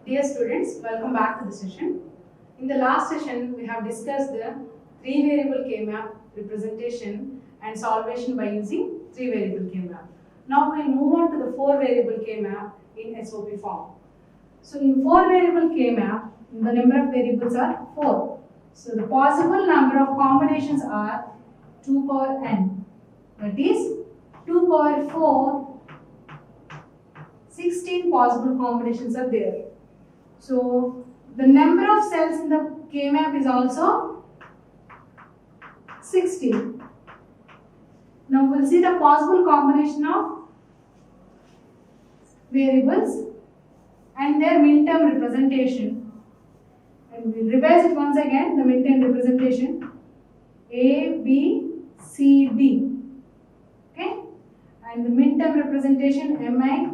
Dear students, welcome back to the session. In the last session, we have discussed the 3-variable K-map representation and solvation by using 3-variable K-map. Now we will move on to the 4-variable K-map in SOP form. So in 4-variable K-map, the number of variables are 4. So the possible number of combinations are 2 power n. That is 2 power 4, 16 possible combinations are there. So the number of cells in the K-map is also 16. Now we will see the possible combination of variables and their min-term representation. And we will revise it once again, the min-term representation A, B, C, D. Okay? And the min-term representation Mi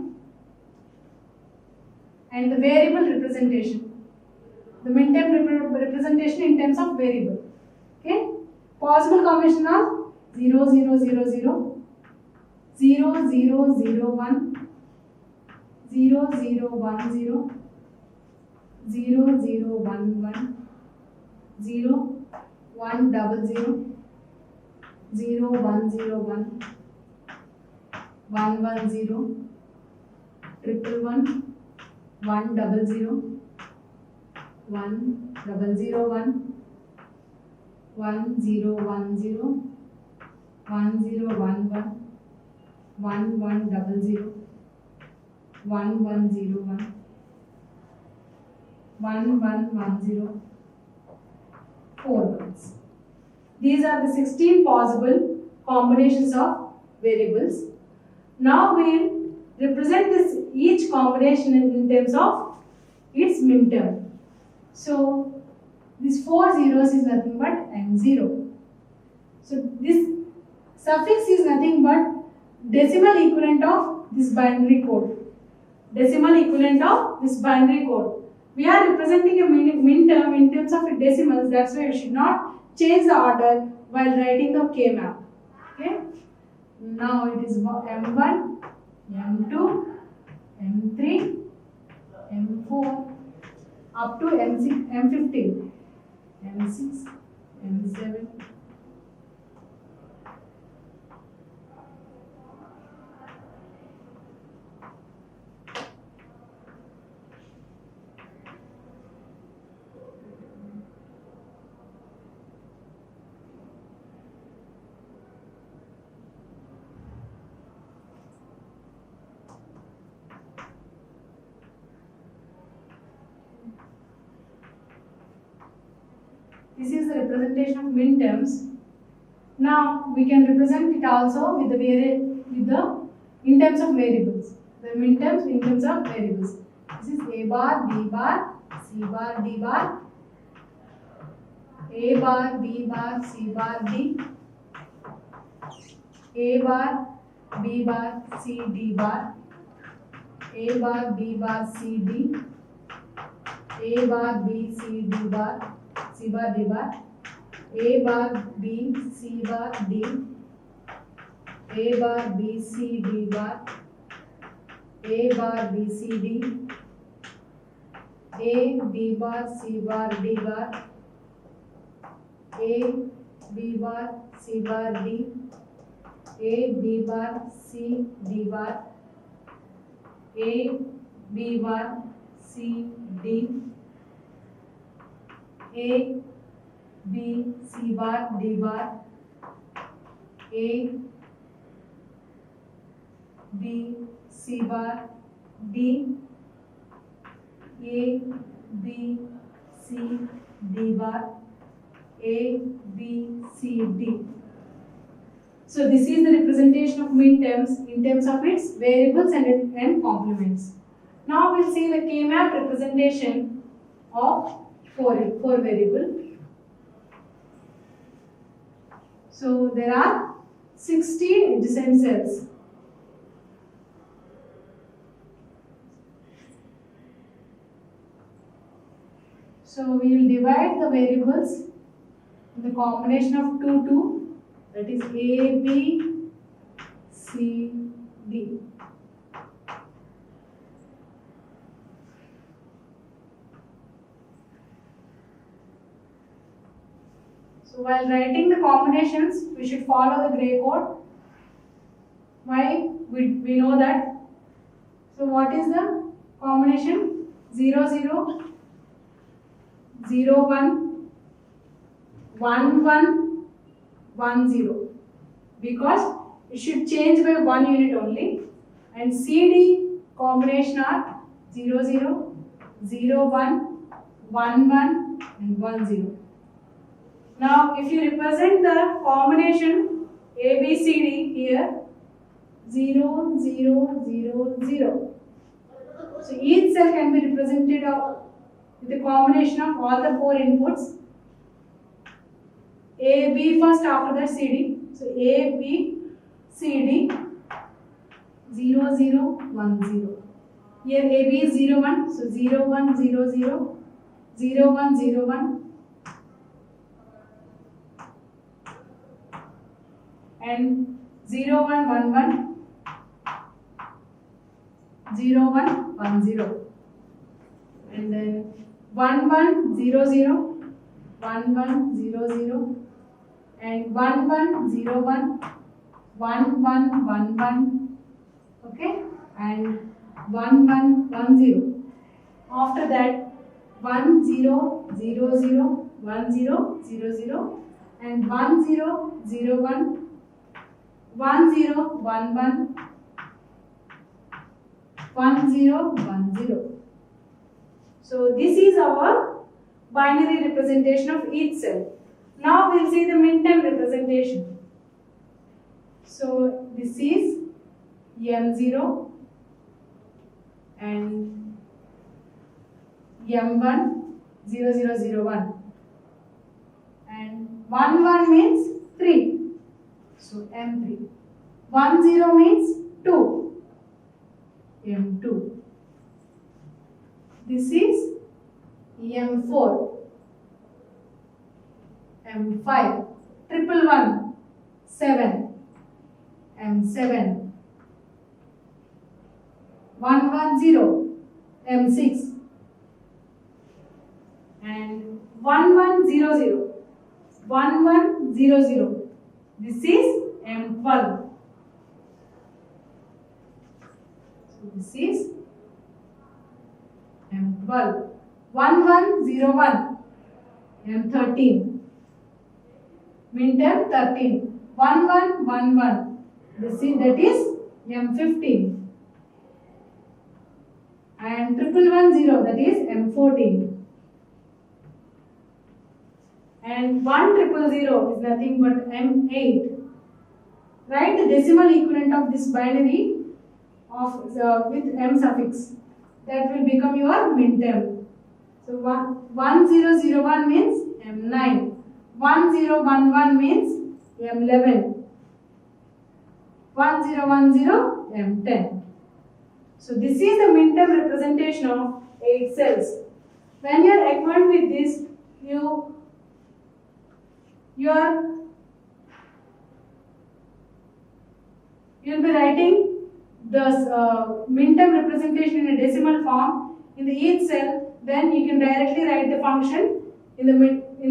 and the variable representation. The min-term representation in terms of variable. Okay? Possible combination of 0, 0, 0, 0, 0, 0, 0, 1, 0, 0, 1, 0, 0, 0, 1, 1, 0, 1, 0, 0, 0, 1, 0, 1, 1, 1, 0, 1, 1, 1, 0, 0, 1, 0, 0, 1, 1, 0, 1, 0, 1, 0, 1, 1, 1, 1, 0, 0, 1, 1, 0, 1, 1, 1, 1, 0, 4 ones. These are the 16 possible combinations of variables. Now we will represent this each combination in terms of its min-term. So this 4 zeros is nothing but M0. So this suffix is nothing but decimal equivalent of this binary code. Decimal equivalent of this binary code. We are representing a min-term in terms of decimals. That's why we should not change the order while writing the K-map. Okay. Now it is M1, M2, M3, M4 up to M6, M15, M6, M7. This is the representation of min-terms. Now we can represent it also with the in terms of variables. The min-terms in terms of variables. This is A bar, B bar, C bar, D bar, A bar, B bar, C bar, D, A bar, B bar, C, D bar, A bar, B bar, C, D, A bar, B, C, D bar, C bar, D bar, A bar, B, C bar, D, A bar, B, C, D bar, A bar, B, C, D, A, B bar, C bar, D bar, A, B bar, C bar, D, A, B bar, C, D bar, A, B bar, C, D, A, B, C bar, D bar, A, B, C bar, D, A, B, C, D bar, A, B, C, D. So this is the representation of min-terms in terms of its variables and complements. Now we will see the K-map representation of 4 variable. So there are 16 adjacent cells. So we will divide the variables in the combination of 2, 2, that is A, B, C, D. So while writing the combinations, we should follow the gray code. Why? We know that. So what is the combination? 0 0 0 1 1 1 1 0, because it should change by 1 unit only. And CD combination are 0 0 0 1 1 1 and 1 0. Now if you represent the combination ABCD here, 0 0 0 0. So each cell can be represented with a combination of all the 4 inputs. A, B first, after that CD. So A, B, C, D, 0 0 1 0. Here A, B is 0 1. So 0 1 0 0, 0 1 0 1. And 0 1 1 1, 0 1 1 0. And then 1 1 0 0, 1 1 0 0. And 1 1 0 1, 1 1 1 1, okay, and 1 1 1 0. After that 1 0 0 0, 1 0 0 0, and 1 0 0 1, 1 0 1 1, 1 0 1 0. So this is our binary representation of each cell. Now we will see the min-term representation. So this is M0 and M1 0 0 0 1, and 1 1 means 3. So M3. 1 0 means 2. M2. This is M4. M5, 111, 7, M7, 110, M6, and 1100, 1100. This is M12. So this is M12. 1101, M13. Min-term 13, 1111. That is M15. And 1110, that is M14. And 1000 is nothing but M8. Write the decimal equivalent of this binary of with M suffix. That will become your min-term. So 1001 means M9. 1011 means M11. 1010 M10. So this is the min-term representation of 8 cells. When you are acquainted with this, you will be writing the min-term representation in a decimal form in the each cell. Then you can directly write the function in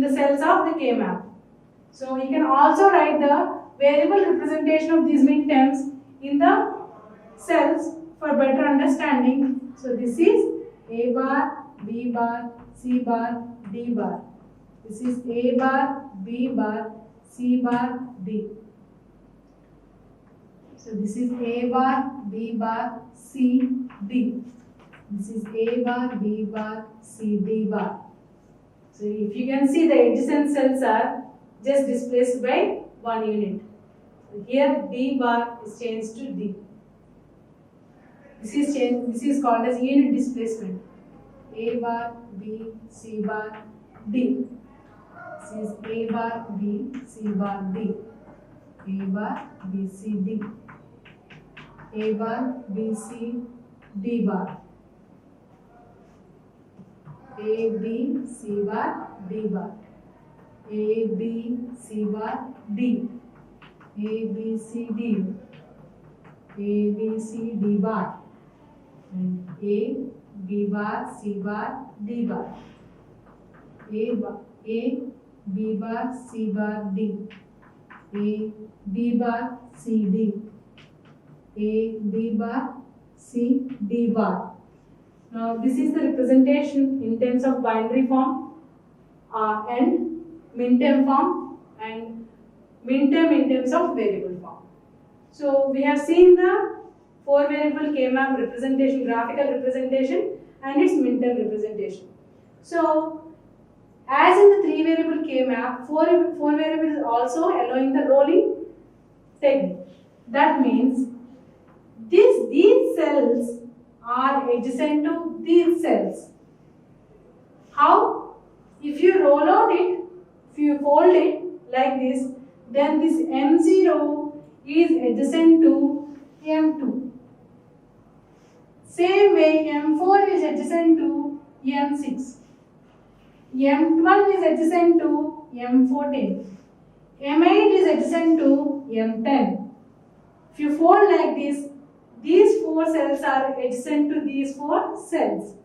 the cells of the K-map. So you can also write the variable representation of these min-terms in the cells for better understanding. So this is A bar, B bar, C bar, D bar. This is A bar, B bar, C bar, D. So this is A bar, B bar, C, D. This is A bar, B bar, C, D bar. So if you can see, the adjacent cells are just displaced by 1 unit. So here D bar is changed to D. This is called as unit displacement. A bar, B, C bar, D. This is A bar, B, C bar, D. A bar, B, C, D. A bar, B, C, D bar. A, B, C bar, D bar. A, B, C bar, D. A, B, C, D. A, B, C, D bar. And A, B bar, C bar, D bar. A, B bar, C bar, D. A, B bar, C, D. A, B bar, C, D bar. Now this is the representation in terms of binary form and min-term form and min-term in terms of variable form. So we have seen the 4 variable K-map representation, graphical representation and its min-term representation. So as in the 3 variable K-map, 4 variables is also allowing the rolling technique. That means these cells are adjacent to these cells. How? If you roll out it, if you fold it like this, then this M0 is adjacent to M2. Same way M4 is adjacent to M6. M12 is adjacent to M14. M8 is adjacent to M10. If you fold like this, these 4 cells are adjacent to these 4 cells.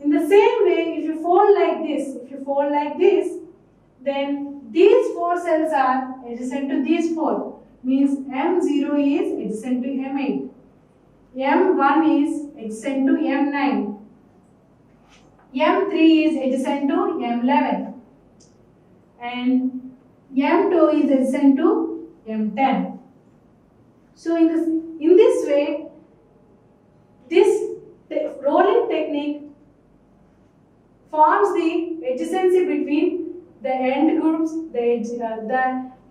In the same way, if you fold like this, then these 4 cells are adjacent to these 4. Means M0 is adjacent to M8. M1 is adjacent to M9. M3 is adjacent to M11. And M2 is adjacent to M10. So in this way, this rolling technique forms the adjacency between the end groups, the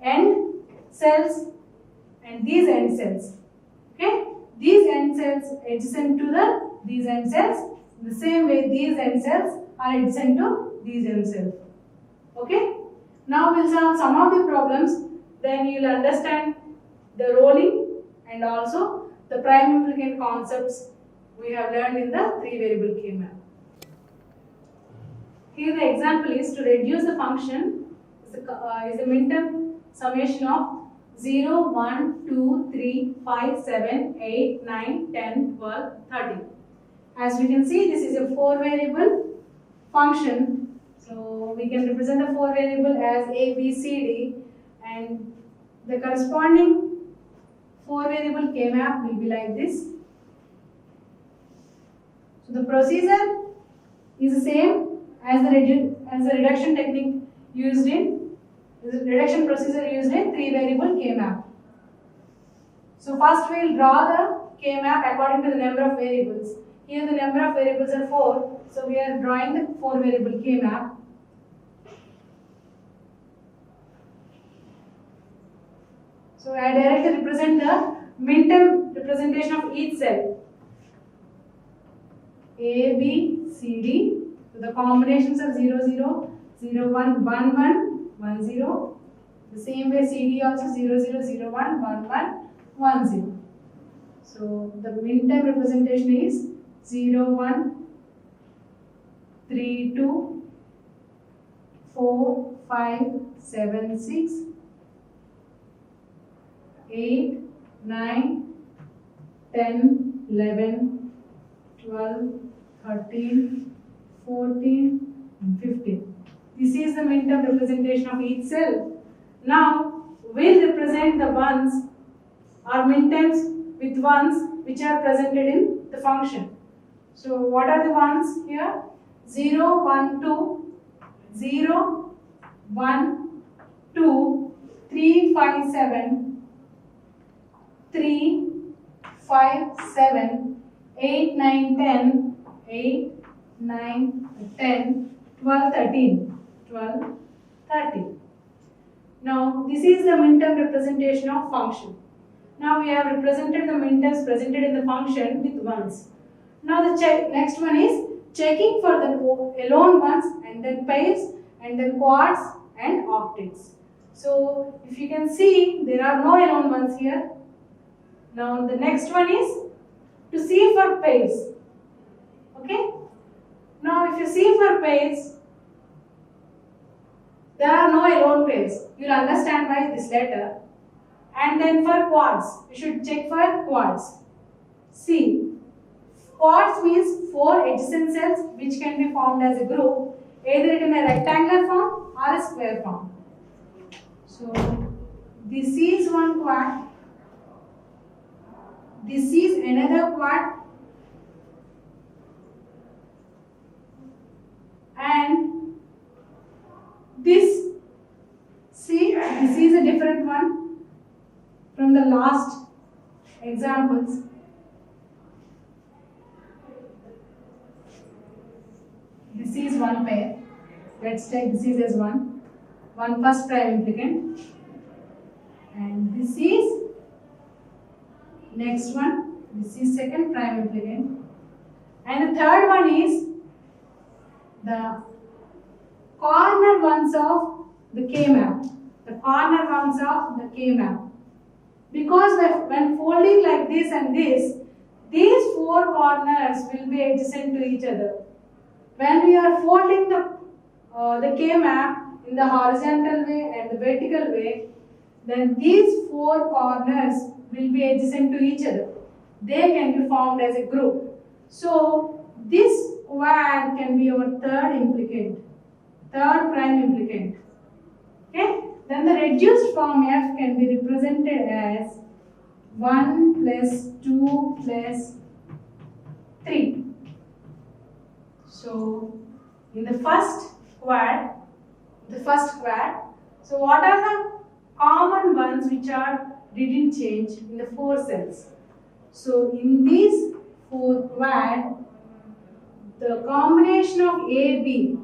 end cells and these end cells. Okay, these end cells adjacent to these end cells. In the same way, these end cells are adjacent to these end cells. Okay. Now we'll solve some of the problems. Then you will understand the rolling and also the prime implicant concepts we have learned in the 3 variable K-map. Here the example is to reduce the function is the min-term summation of 0, 1, 2, 3, 5, 7, 8, 9, 10, 12, 13. As we can see, this is a 4 variable function. So we can represent the 4 variable as A, B, C, D, and the corresponding 4 variable K-map will be like this. So the procedure is the same as the reduction technique used in the reduction procedure used in 3 variable K-map. So first we will draw the K-map according to the number of variables. Here the number of variables are 4, so we are drawing the 4 variable K-map. So I directly represent the min-term representation of each cell. A, B, C, D. So the combinations are 0, 0, 0, 1, 1, 1, 1, 0. The same way CD also 0, 0, 0, 1, 1, 1, 1, 0. So the min-term representation is 0, 1, 3, 2, 4, 5, 7, 6, 8, 9, 10, 11, 12, 13, 14, 15. This is the min-term representation of each cell. Now, we'll represent the ones or min-terms with ones which are presented in the function. So, what are the ones here? 0, 1, 2, 0, 1, 2, 3, 5, 7, 3, 5, 7, 8, 9, 10, 8, 9, 10, 12, 13, 12, 13. Now, this is the min-term representation of function. Now, we have represented the min-terms presented in the function with ones. Now, the next one is checking for the alone ones and then pairs and then quads and octets. So, if you can see, there are no alone ones here. Now, the next one is to see for pairs. Okay? Now, if you see for pairs, there are no alone pairs. You will understand by this letter. And then for quads, you should check for quads. See, quads means 4 adjacent cells which can be formed as a group, either in a rectangular form or a square form. So this is one quad, this is another quad, and this, see, this is a different one from the last examples. This is one pair. Let's take this is as one first prime implicant, and this is next one. This is second prime implicant, and the third one is the corner ones of the K-map. The corner ones of the K-map. Because when folding like this and this, these four corners will be adjacent to each other. When we are folding the K-map in the horizontal way and the vertical way, then these four corners will be adjacent to each other. They can be formed as a group. So this quad can be our third implicant, third prime implicant. Okay? Then the reduced form F can be represented as 1 plus 2 plus 3. So in the first quad, so what are the common ones which didn't change in the four cells? So in these four quad, the combination of A, B,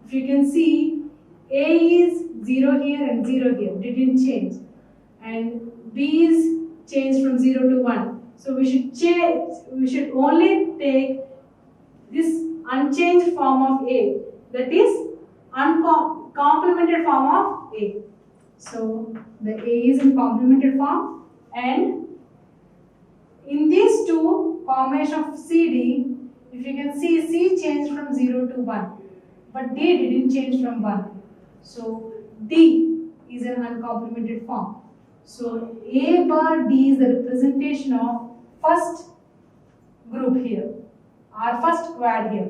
if you can see, A is 0 here and 0 here, didn't change, and B is changed from 0 to 1. So we should only take this unchanged form of A, that is complemented form of A. So the A is in complemented form, and in these two combination of CD, if you can see, C changed from 0 to 1, but D didn't change from 1. So D is an uncomplemented form. So A bar D is the representation of first group here, or first quad here.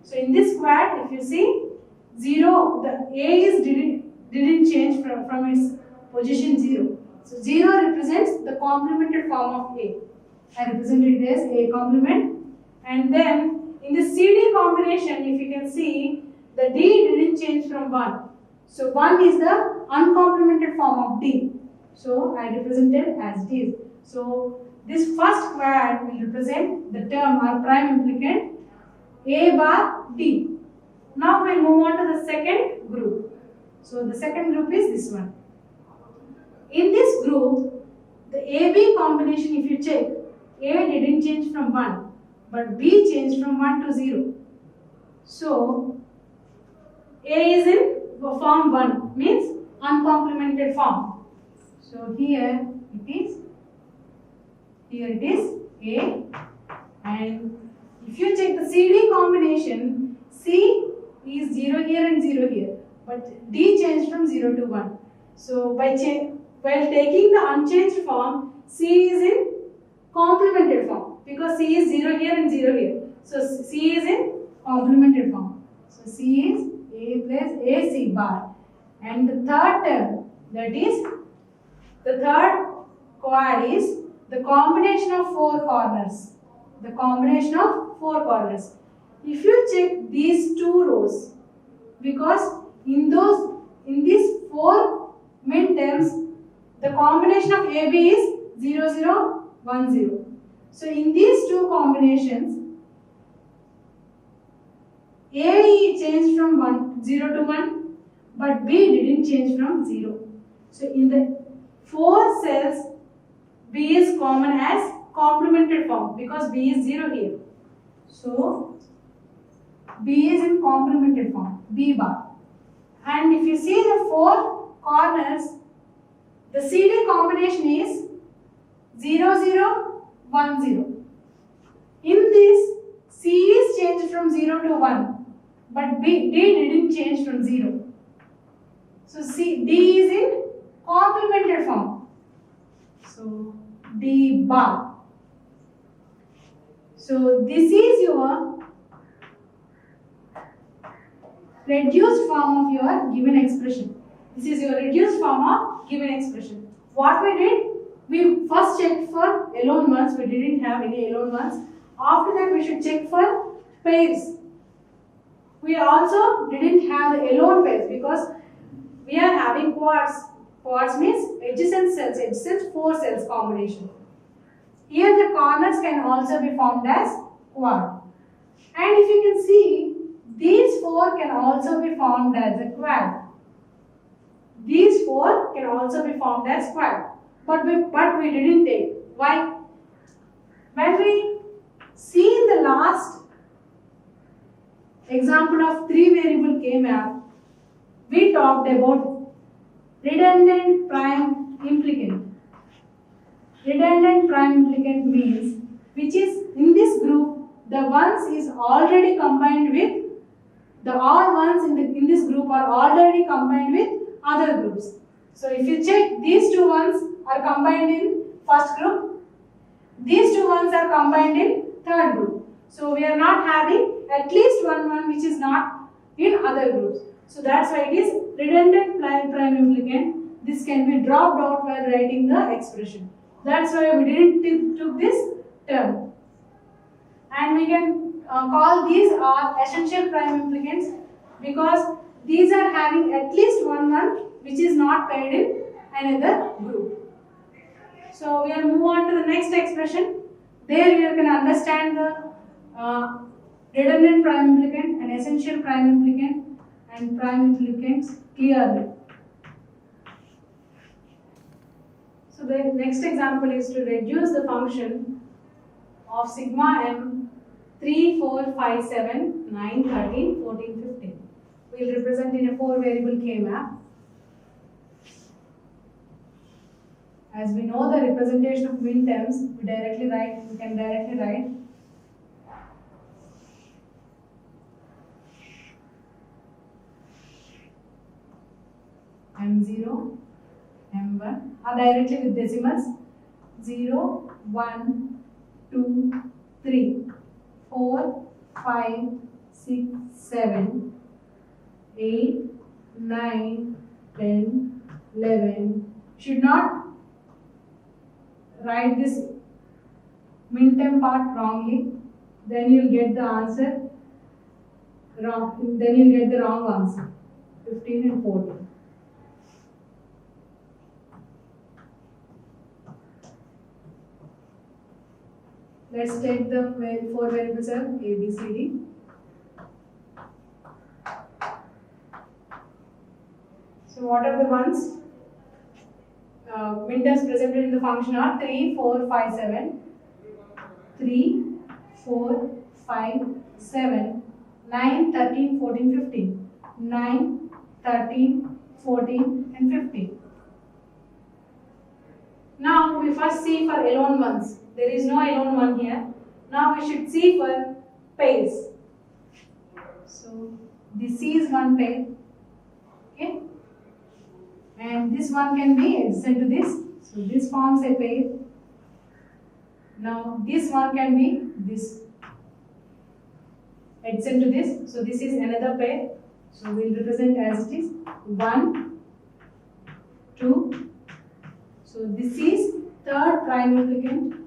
So in this quad, if you see, 0, the A is didn't change from its position 0. So 0 represents the complemented form of A. I represented it as A complement. And then in the CD combination, if you can see, the D didn't change from 1. So 1 is the uncomplemented form of D. So I represented as D. So this first quad will represent the term or prime implicant A bar D. Now we'll move on to the second group. So the second group is this one. In this group, the AB combination, if you check, A didn't change from 1, but B changed from 1 to 0. So A is in form 1, means uncomplemented form. So here it is A, and if you check the CD combination, C is 0 here and 0 here, but D changed from 0 to 1. So while taking the unchanged form, C is in complemented form, because C is 0 here and 0 here. So C is in complemented form. So C is A plus AC bar. And the third term, that is, the third quad is the combination of four corners. The combination of four corners. If you check these two rows, because in these four midterms, the combination of AB is 0, 0, 1, 0. So in these two combinations, A changed from 0 to 1, but B didn't change from 0. So in the four cells, B is common as complemented form, because B is 0 here. So B is in complemented form, B bar. And if you see the four corners, the CD combination is 0, 0, 1, 0. In this, C is changed from 0 to 1, but D didn't change from 0. So D is in complemented form. So D bar. So this is your reduced form of your given expression. This is your reduced form of given expression. What we did, we first checked for alone ones. We didn't have any alone ones. After that, we should check for pairs. We also didn't have the alone pairs because we are having quads. Quads means adjacent cells, adjacent 4 cells combination. Here the corners can also be formed as quad. And if you can see, these 4 can also be formed as a quad. These 4 can also be formed as quad. But we didn't take. Why? When we see in the last example of 3 variable K-map, we talked about redundant prime implicant. Redundant prime implicant means which is in this group, the ones is already combined with the all ones in this group are already combined with other groups. So if you check, these 2 ones are combined in first group, these 2 ones are combined in third group. So we are not having at least one which is not in other groups. So that's why it is redundant prime implicant. This can be dropped out while writing the expression. That's why we didn't took this term. And we can call these are essential prime implicants because these are having at least one which is not paired in another group. So we will move on to the next expression. There you can understand the redundant prime implicant and essential prime implicant and prime implicants clearly. So the next example is to reduce the function of sigma m 3, 4, 5, 7, 9, 13, 14, 15. We will represent in a 4 variable K-map. As we know the representation of min terms, we can directly write M0, M1 are directly with decimals 0, 1, 2, 3, 4, 5, 6, 7, 8, 9, 10, 11. Should not write this min-term part wrongly, then you'll get the answer wrong. Then you'll get the wrong answer. 15 and 14. Let's take the 4 variables of A, B, C, D. So what are the ones? Min-terms presented in the function are 3, 4, 5, 7. 3, 4, 5, 7, 9, 13, 14, 15. 9, 13, 14 and 15. Now we first see for alone ones. There is no alone one here. Now we should see for pairs. So this is one pair. Okay. And this one can be adjacent to this. So this forms a pair. Now this one can be this adjacent to this. So this is another pair. So we will represent as it is 1, 2. So this is third prime implicant.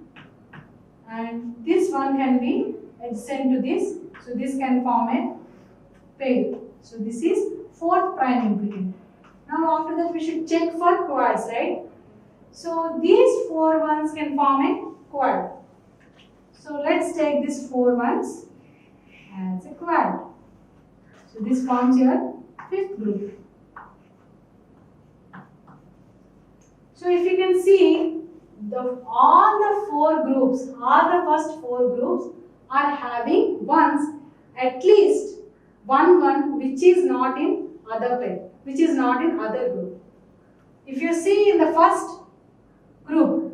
And this one can be adjacent to this. So this can form a pair. So this is fourth prime implicant. Now after that we should check for quads, right? So these 4 ones can form a quad. So let's take these 4 ones as a quad. So this forms your 5th group. So if you can see, all the 4 groups, all the first 4 groups are having ones, at least one which is not in other pair, which is not in other group. If you see in the first group,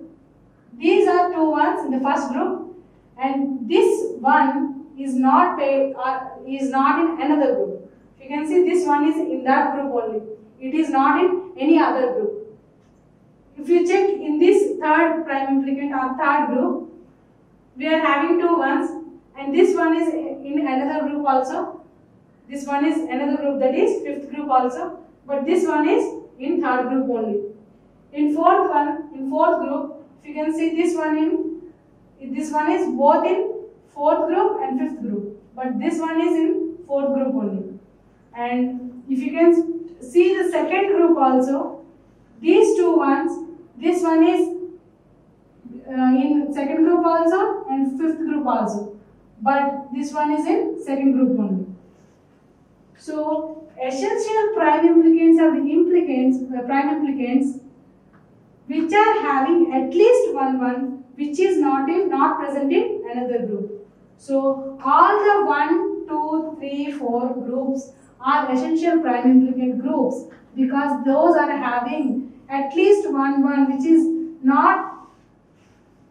these are 2 ones in the first group, and this one is not pair, is not in another group. If you can see, this one is in that group only. It is not in any other group. If you check in this third prime implicant or third group, we are having 2 ones, and this one is in another group also. This one is another group, that is fifth group also, but this one is in third group only. In fourth group, if you can see this one is both in fourth group and fifth group, but this one is in fourth group only. And if you can see the second group also, these two ones, this one is in second group also and fifth group also, but this one is in second group only. So essential prime implicants are the prime implicants which are having at least one which is not present in another group. So all the 1, 2, 3, 4 groups are essential prime implicant groups because those are having at least one which is not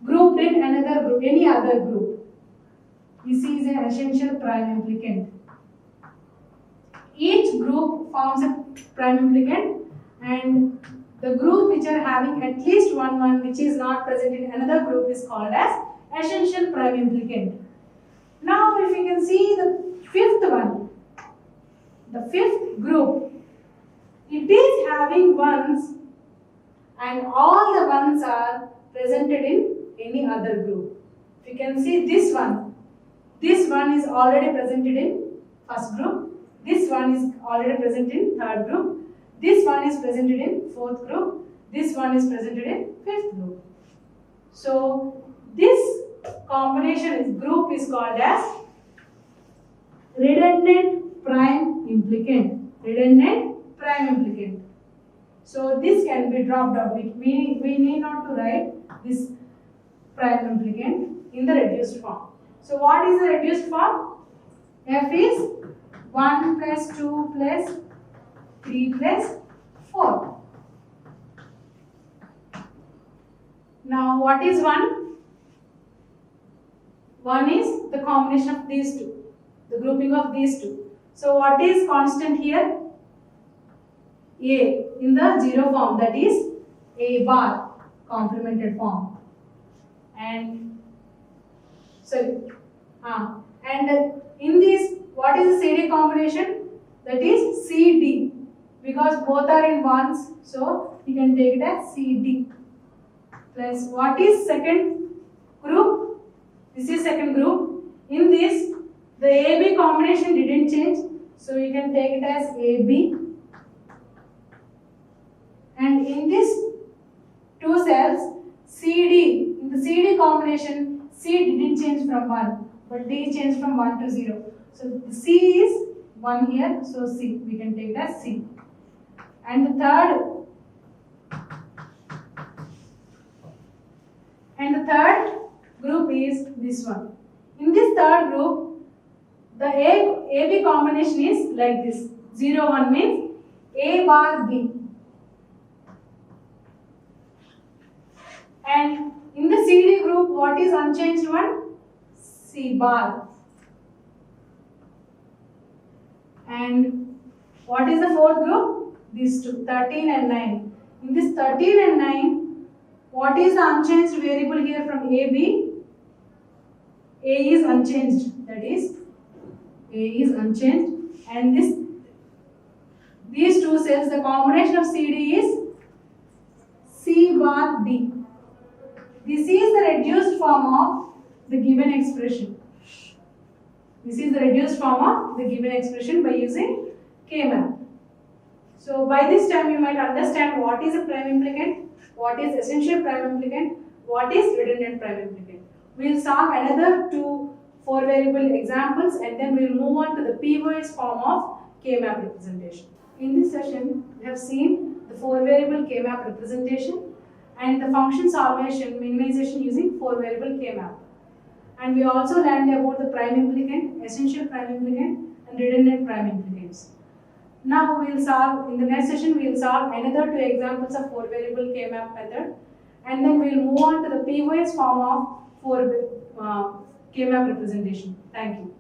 grouped in another group, any other group. This is an essential prime implicant. Each group forms a prime implicant, and the group which are having at least one which is not present in another group is called as essential prime implicant. Now if you can see the fifth one, the fifth group, it is having ones and all the ones are presented in any other group. If you can see this one is already presented in first group, this one is already present in third group, this one is presented in fourth group, this one is presented in fifth group. So this group is called as redundant prime implicant. So this can be dropped out. We need not to write this prime implicant in the reduced form. So what is the reduced form? F is 1 plus 2 plus 3 plus 4. Now what is 1? 1 is the combination of these two, the grouping of these two. So what is constant here? A in the 0 form, that is A bar, complemented form. And in this, what is the CD combination? That is CD, because both are in ones, so you can take it as CD. Plus what is second group? This is second group. In this, the AB combination didn't change, so you can take it as AB. And in this two cells, CD, in the CD combination, C didn't change from 1, but D changed from 1 to 0. So the C is 1 here, so C, we can take it as C. And the third group is this one. In this third group, the AB combination is like this. 0, 1 means A bar B. And in the CD group, what is unchanged one? C bar. And what is the fourth group? These two, 13 and 9. In this 13 and 9, what is the unchanged variable here from AB? A is unchanged, that is A is unchanged, and these two cells, the combination of CD is C bar D. This is the reduced form of the given expression. This is the reduced form of the given expression by using K-map. So by this time you might understand what is a prime implicant, what is essential prime implicant, what is redundant prime implicant. We will solve another 2 4 variable examples, and then we will move on to the pivotal form of K-map representation. In this session, we have seen the 4 variable K-map representation and the function solvation minimization using 4 variable K-map. And we also learned about the prime implicant, essential prime implicant, and redundant prime implicants. Now we will solve, in the next session we will solve another 2 examples of 4 variable K-map method, and then we will move on to the pivotal form of 4 K-map representation. Thank you.